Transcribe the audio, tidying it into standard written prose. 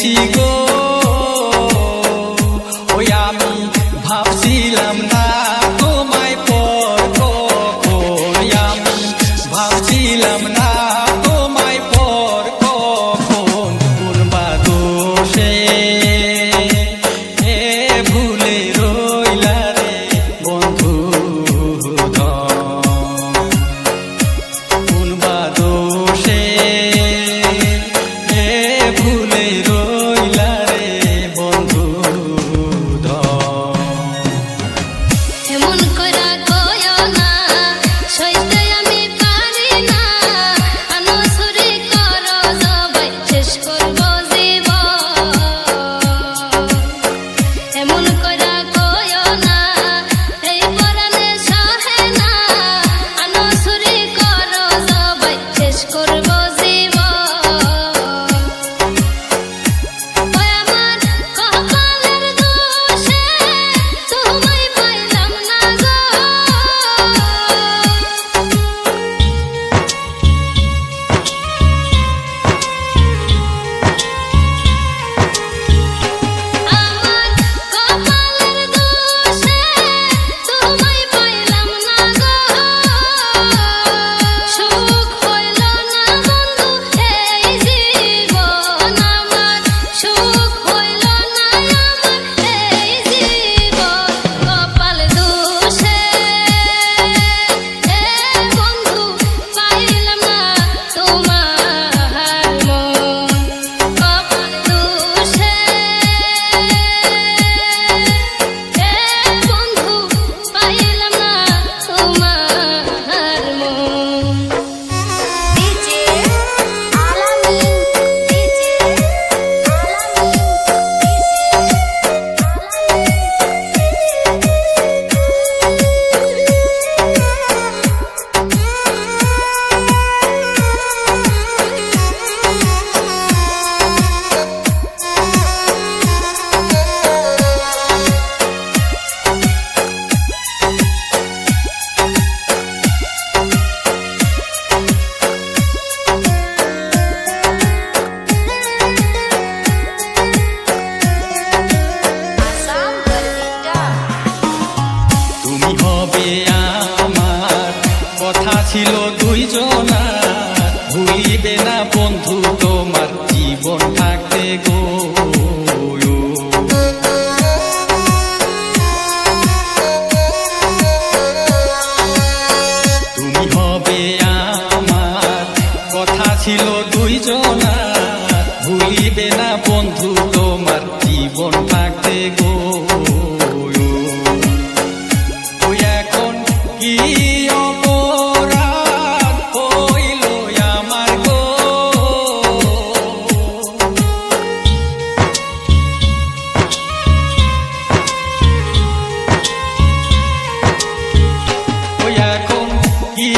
পেয়েছি গো। ওই আমি ভাবছিলাম না তোমায় পর কখন, আমি ভাবছিলাম না তোমায় পর কখন। কোন বা দোষে ভুলে রইলা রে বন্ধু, কোন বা দোষে ভুলে রইলা রে বন্ধু। এমন কইরা কইও না, সইতে আমি পারি না। আনসুরি করো সবাই, শেষ করব জীবন। এমন কইরা কইও না, এই পরাণে সহে না। আনসুরি করো সবাই, শেষ করব জীবন। ওই আমার কপালের দোষে তোমায় পাইলাম না গো। আমার কপালের দোষে তোমায় পাইলাম না গো। সুখ হইল না বন্ধু এই জীবন আমার, সুখ হইল না আমার এই জীবন। কপাল দোষে বন্ধু পাইলাম না তোমার মন। কপাল দোষে বন্ধু পাইলাম না তোমার মন। ডিজে আলামিন, ডিজে আসাম বর্ণিকা। তুমি হবে আমার, কথা ছিল দুইজনার। ভুলিবে না বন্ধু তোমার জীবন থাকতে গো। তুমি হবে আমার, কথা ছিল দুইজনার। ভুলিবে না বন্ধু তোমার জীবন থাকতে গো। ওই এখন কি অপরাধ হইল আমার গো। ওই এখন কি